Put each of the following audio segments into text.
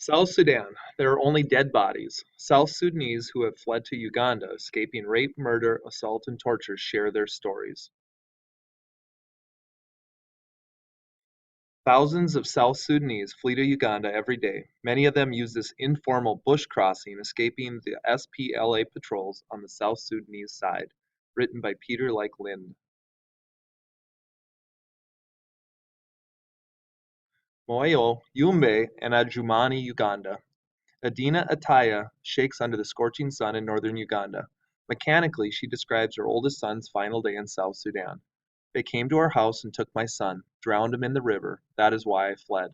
South Sudan. There are only dead bodies. South Sudanese who have fled to Uganda, escaping rape, murder, assault, and torture, share their stories. Thousands of South Sudanese flee to Uganda every day. Many of them use this informal bush crossing, escaping the SPLA patrols on the South Sudanese side. Written by Peter Like Lind. Moyo, Yumbe, and Adjumani, Uganda. Adina Ataya shakes under the scorching sun in northern Uganda. Mechanically, she describes her oldest son's final day in South Sudan. They came to our house and took my son, drowned him in the river. That is why I fled.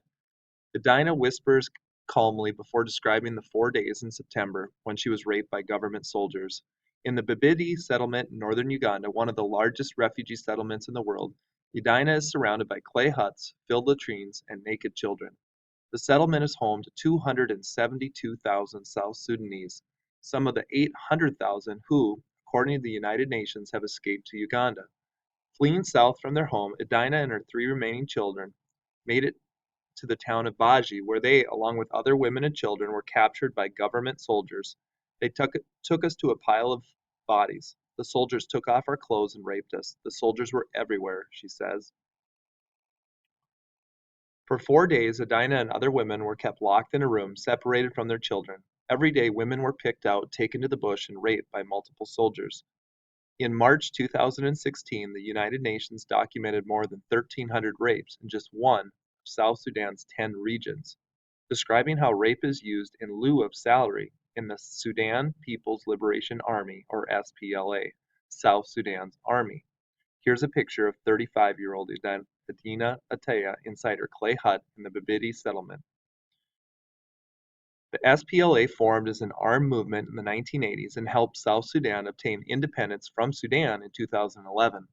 Adina whispers calmly before describing the 4 days in September when she was raped by government soldiers. In the Bibidi settlement in northern Uganda, one of the largest refugee settlements in the world, Edina is surrounded by clay huts, filled latrines, and naked children. The settlement is home to 272,000 South Sudanese, some of the 800,000 who, according to the United Nations, have escaped to Uganda. Fleeing south from their home, Edina and her three remaining children made it to the town of Baji, where they, along with other women and children, were captured by government soldiers. They took us to a pile of bodies. The soldiers took off our clothes and raped us. The soldiers were everywhere, she says. For 4 days, Adina and other women were kept locked in a room, separated from their children. Every day, women were picked out, taken to the bush, and raped by multiple soldiers. In March 2016, the United Nations documented more than 1,300 rapes in just one of South Sudan's 10 regions, describing how rape is used in lieu of salary in the Sudan People's Liberation Army, or SPLA, South Sudan's army. Here's a picture of 35-year-old Adina Ataya inside her clay hut in the Bibidi settlement. The SPLA formed as an armed movement in the 1980s and helped South Sudan obtain independence from Sudan in 2011.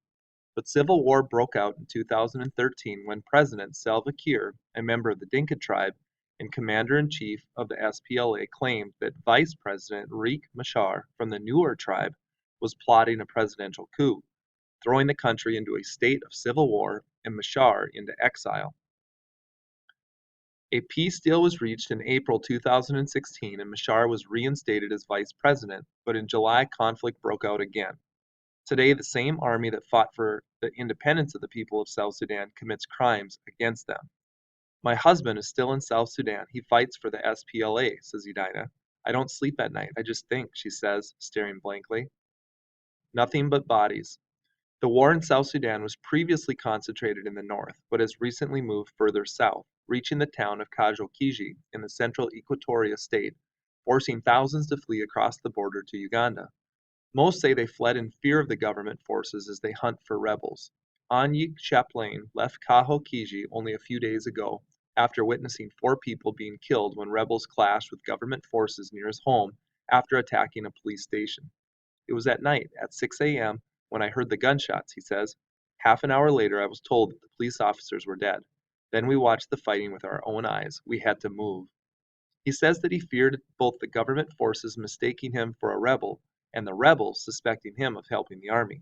But civil war broke out in 2013 when President Salva Kiir, a member of the Dinka tribe and commander-in-chief of the SPLA, claimed that Vice President Riek Machar from the Nuer tribe was plotting a presidential coup, throwing the country into a state of civil war and Machar into exile. A peace deal was reached in April 2016 and Machar was reinstated as vice president, but in July conflict broke out again. Today, the same army that fought for the independence of the people of South Sudan commits crimes against them. My husband is still in South Sudan. He fights for the SPLA, says Edina. I don't sleep at night. I just think, she says, staring blankly. Nothing but bodies. The war in South Sudan was previously concentrated in the north, but has recently moved further south, reaching the town of Kajokiji in the central Equatoria state, forcing thousands to flee across the border to Uganda. Most say they fled in fear of the government forces as they hunt for rebels. Anyik Chaplain left Kajokiji only a few days ago after witnessing 4 people being killed when rebels clashed with government forces near his home after attacking a police station. It was at night, at 6 a.m., when I heard the gunshots, he says. Half an hour later, I was told that the police officers were dead. Then we watched the fighting with our own eyes. We had to move. He says that he feared both the government forces mistaking him for a rebel and the rebels suspecting him of helping the army.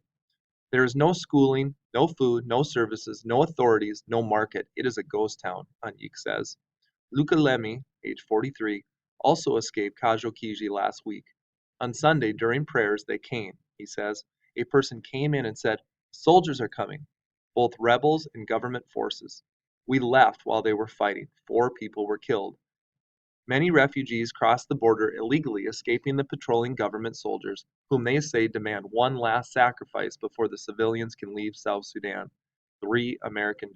There is no schooling, no food, no services, no authorities, no market. It is a ghost town, Anyik says. Luca Lemmy, age 43, also escaped Kajokiji last week. On Sunday, during prayers, they came, he says. A person came in and said, soldiers are coming, both rebels and government forces. We left while they were fighting. 4 people were killed. Many refugees cross the border illegally, escaping the patrolling government soldiers, whom they say demand one last sacrifice before the civilians can leave South Sudan. $3 American.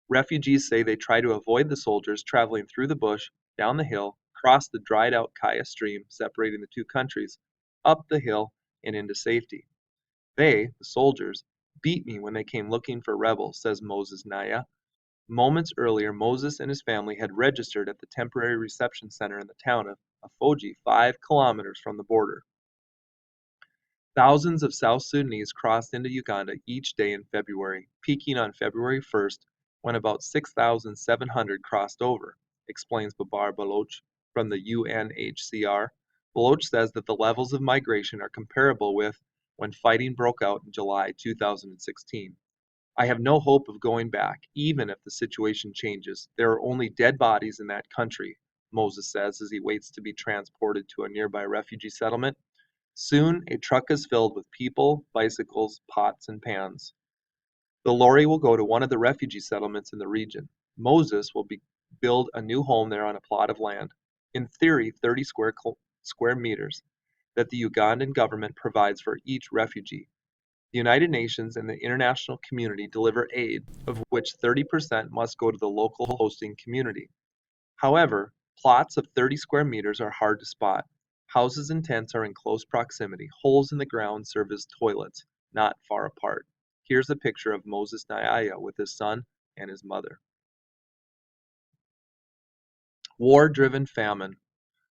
Refugees say they try to avoid the soldiers traveling through the bush, down the hill, across the dried out Kaya stream separating the two countries, up the hill, and into safety. They, the soldiers, beat me when they came looking for rebels, says Moses Naya. Moments earlier, Moses and his family had registered at the temporary reception center in the town of Afoji, 5 kilometers from the border. Thousands of South Sudanese crossed into Uganda each day in February, peaking on February 1st when about 6,700 crossed over, explains Babar Baloch from the UNHCR. Baloch says that the levels of migration are comparable with when fighting broke out in July 2016. I have no hope of going back, even if the situation changes. There are only dead bodies in that country. Moses says as he waits to be transported to a nearby refugee settlement. Soon a truck is filled with people, bicycles, pots, and pans. The lorry will go to one of the refugee settlements in the region. Moses will build a new home there on a plot of land, in theory 30 square meters, that the Ugandan government provides for each refugee. The United Nations and the international community deliver aid, of which 30% must go to the local hosting community. However, plots of 30 square meters are hard to spot. Houses and tents are in close proximity. Holes in the ground serve as toilets, not far apart. Here's a picture of Moses Nyaya with his son and his mother. War-driven famine.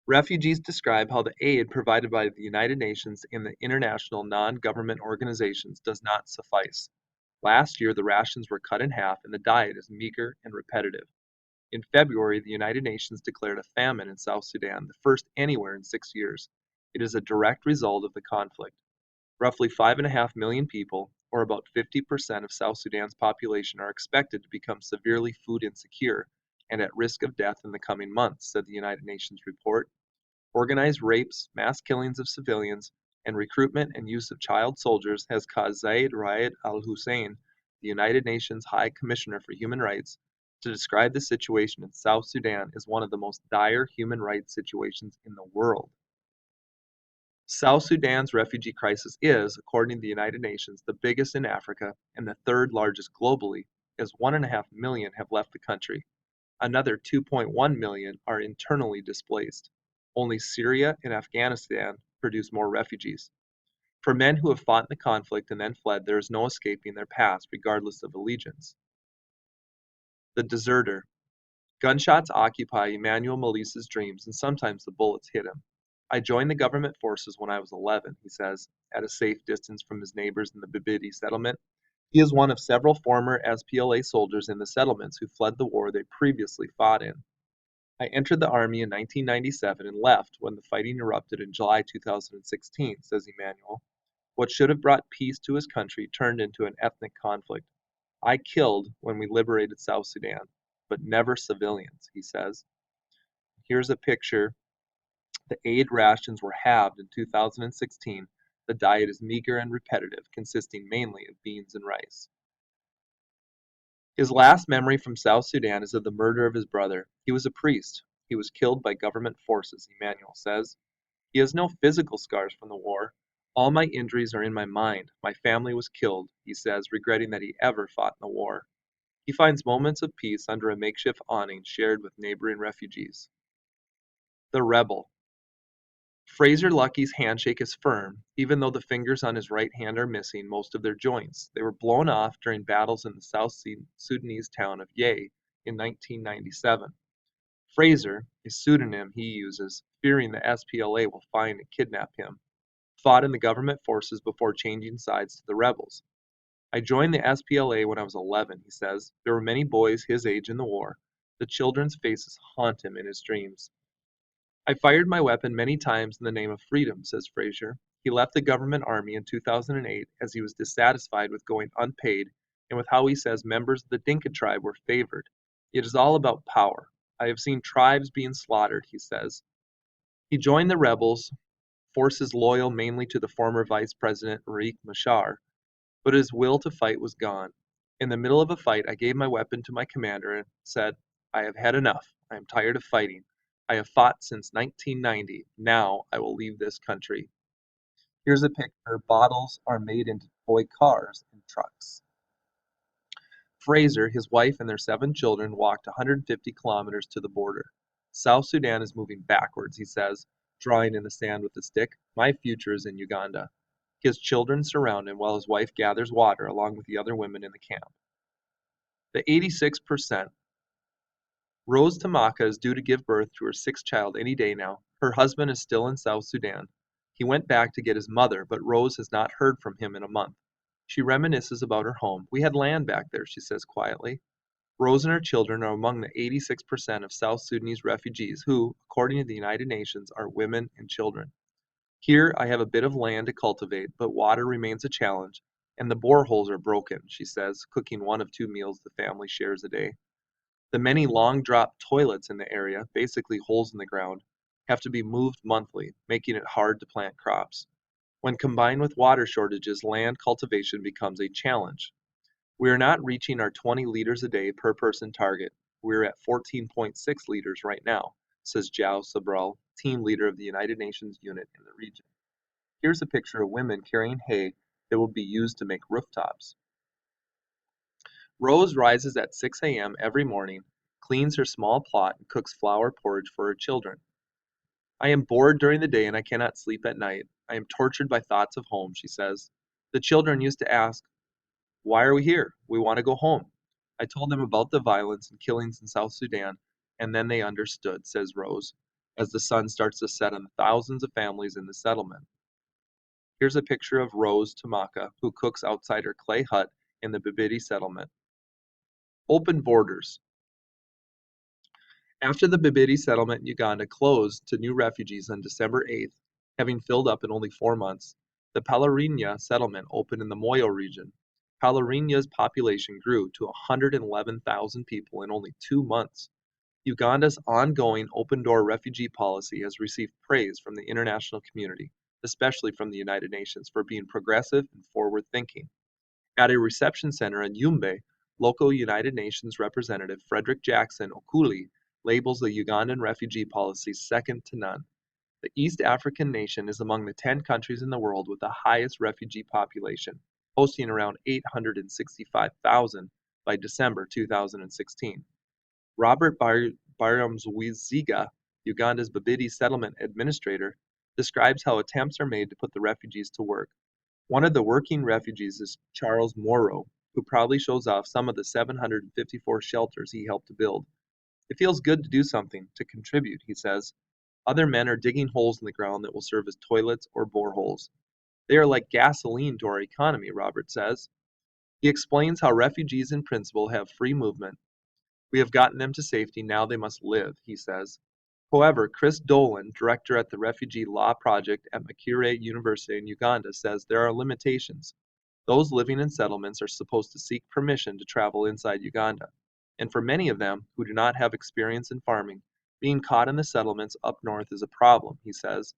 Refugees describe how the aid provided by the United Nations and the international non-government organizations does not suffice. Last year, the rations were cut in half and the diet is meager and repetitive. In February, the United Nations declared a famine in South Sudan, the first anywhere in 6 years. It is a direct result of the conflict. Roughly 5.5 million people, or about 50% of South Sudan's population, are expected to become severely food insecure and at risk of death in the coming months, said the United Nations report. Organized rapes, mass killings of civilians, and recruitment and use of child soldiers has caused Zaid Ra'ad al Hussein, the United Nations High Commissioner for Human Rights, to describe the situation in South Sudan as one of the most dire human rights situations in the world. South Sudan's refugee crisis is, according to the United Nations, the biggest in Africa and the third largest globally, as 1.5 million have left the country. Another 2.1 million are internally displaced. Only Syria and Afghanistan produce more refugees. For men who have fought in the conflict and then fled, there is no escaping their past, regardless of allegiance. The deserter. Gunshots occupy Emmanuel Melissa's dreams, and sometimes the bullets hit him. I joined the government forces when I was 11, he says, at a safe distance from his neighbors in the Bibidi settlement. He is one of several former SPLA soldiers in the settlements who fled the war they previously fought in. I entered the army in 1997 and left when the fighting erupted in July 2016, says Emmanuel. What should have brought peace to his country turned into an ethnic conflict. I killed when we liberated South Sudan, but never civilians, he says. Here's a picture. The aid rations were halved in 2016. The diet is meager and repetitive, consisting mainly of beans and rice. His last memory from South Sudan is of the murder of his brother. He was a priest. He was killed by government forces, Emmanuel says. He has no physical scars from the war. All my injuries are in my mind. My family was killed, he says, regretting that he ever fought in the war. He finds moments of peace under a makeshift awning shared with neighboring refugees. The rebel. Fraser Lucky's handshake is firm, even though the fingers on his right hand are missing most of their joints. They were blown off during battles in the South Sudanese town of Yei in 1997. Fraser, a pseudonym he uses, fearing the SPLA will find and kidnap him, fought in the government forces before changing sides to the rebels. I joined the SPLA when I was 11, he says. There were many boys his age in the war. The children's faces haunt him in his dreams. I fired my weapon many times in the name of freedom, says Fraser. He left the government army in 2008 as he was dissatisfied with going unpaid and with how he says members of the Dinka tribe were favored. It is all about power. I have seen tribes being slaughtered, he says. He joined the rebels, forces loyal mainly to the former Vice President Riek Machar, but his will to fight was gone. In the middle of a fight, I gave my weapon to my commander and said, I have had enough. I am tired of fighting. I have fought since 1990. Now I will leave this country. Here's a picture. Bottles are made into toy cars and trucks. Fraser, his wife, and their 7 children walked 150 kilometers to the border. South Sudan is moving backwards, he says, drawing in the sand with a stick. My future is in Uganda. His children surround him while his wife gathers water along with the other women in the camp. The 86%. Rose Tamaka is due to give birth to her 6th child any day now. Her husband is still in South Sudan. He went back to get his mother, but Rose has not heard from him in a month. She reminisces about her home. We had land back there, she says quietly. Rose and her children are among the 86% of South Sudanese refugees who, according to the United Nations, are women and children. Here I have a bit of land to cultivate, but water remains a challenge, and the boreholes are broken, she says, cooking one of 2 meals the family shares a day. The many long drop toilets in the area, basically holes in the ground, have to be moved monthly, making it hard to plant crops. When combined with water shortages, land cultivation becomes a challenge. We are not reaching our 20 liters a day per person target. We're at 14.6 liters right now, says Jao Sabral, team leader of the United Nations unit in the region. Here's a picture of women carrying hay that will be used to make rooftops. Rose rises at 6 a.m. every morning, cleans her small plot, and cooks flour porridge for her children. I am bored during the day and I cannot sleep at night. I am tortured by thoughts of home, she says. The children used to ask, "Why are we here? We want to go home." I told them about the violence and killings in South Sudan, and then they understood, says Rose, as the sun starts to set on the thousands of families in the settlement. Here's a picture of Rose Tamaka, who cooks outside her clay hut in the Bibidi settlement. Open borders. After the Bibidi settlement in Uganda closed to new refugees on December 8th, having filled up in only 4 months, the Palarinya settlement opened in the Moyo region. Palarinya's population grew to 111,000 people in only 2 months. Uganda's ongoing open door refugee policy has received praise from the international community, especially from the United Nations, for being progressive and forward thinking. At a reception center in Yumbe, local United Nations representative Frederick Jackson Okuli labels the Ugandan refugee policy second to none. The East African nation is among the 10 countries in the world with the highest refugee population, hosting around 865,000 by December 2016. Robert Barumzwiziga, Uganda's Babidi settlement administrator, describes how attempts are made to put the refugees to work. One of the working refugees is Charles Morrow, who proudly shows off some of the 754 shelters he helped to build. It feels good to do something, to contribute, he says. Other men are digging holes in the ground that will serve as toilets or boreholes. They are like gasoline to our economy, Robert says. He explains how refugees in principle have free movement. We have gotten them to safety, now they must live, he says. However, Chris Dolan, director at the Refugee Law Project at Makerere University in Uganda, says there are limitations. Those living in settlements are supposed to seek permission to travel inside Uganda. And for many of them, who do not have experience in farming, being caught in the settlements up north is a problem, he says.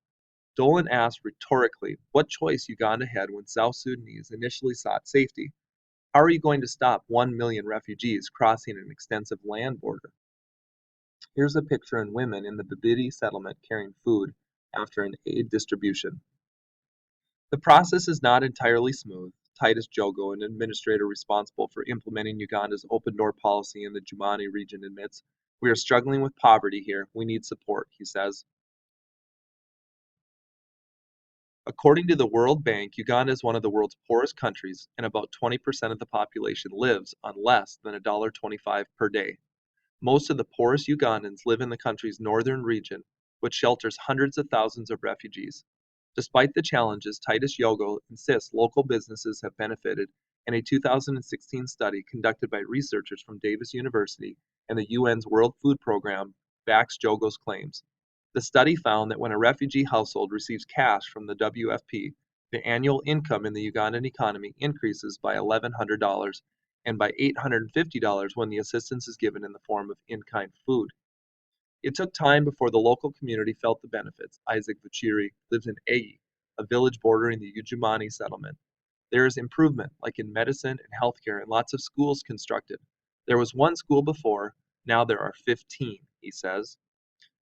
Dolan asked rhetorically what choice Uganda had when South Sudanese initially sought safety. How are you going to stop 1 million refugees crossing an extensive land border? Here's a picture of women in the Babidi settlement carrying food after an aid distribution. The process is not entirely smooth. Titus Jogo, an administrator responsible for implementing Uganda's open door policy in the Jumani region, admits, "We are struggling with poverty here. We need support," he says. According to the World Bank, Uganda is one of the world's poorest countries, and about 20% of the population lives on less than $1.25 per day. Most of the poorest Ugandans live in the country's northern region, which shelters hundreds of thousands of refugees. Despite the challenges, Titus Yogo insists local businesses have benefited, and a 2016 study conducted by researchers from Davis University and the UN's World Food Program backs Jogo's claims. The study found that when a refugee household receives cash from the WFP, the annual income in the Ugandan economy increases by $1,100 and by $850 when the assistance is given in the form of in-kind food. It took time before the local community felt the benefits. Isaac Buchiri lives in Egi, a village bordering the Ujumani settlement. There is improvement, like in medicine and healthcare, and lots of schools constructed. There was one school before, now there are 15, he says.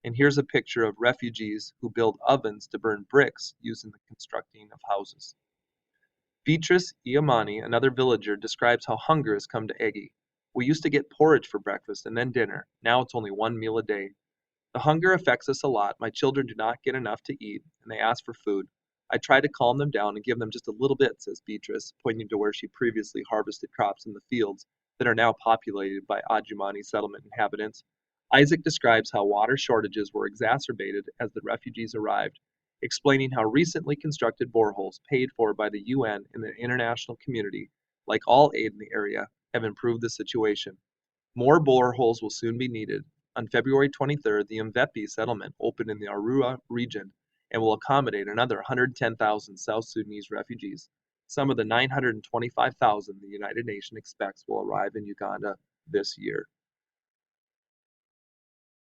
And here's a picture of refugees who build ovens to burn bricks used in the constructing of houses. Beatrice Iamani, another villager, describes how hunger has come to Egi. We used to get porridge for breakfast and then dinner. Now it's only one meal a day. The hunger affects us a lot. My children do not get enough to eat, and they ask for food. I try to calm them down and give them just a little bit, says Beatrice, pointing to where she previously harvested crops in the fields that are now populated by Adjumani settlement inhabitants. Isaac describes how water shortages were exacerbated as the refugees arrived, explaining how recently constructed boreholes paid for by the UN and the international community, like all aid in the area, have improved the situation. More boreholes will soon be needed. On February 23rd, the Mvepi settlement opened in the Arua region and will accommodate another 110,000 South Sudanese refugees. Some of the 925,000 the United Nations expects will arrive in Uganda this year.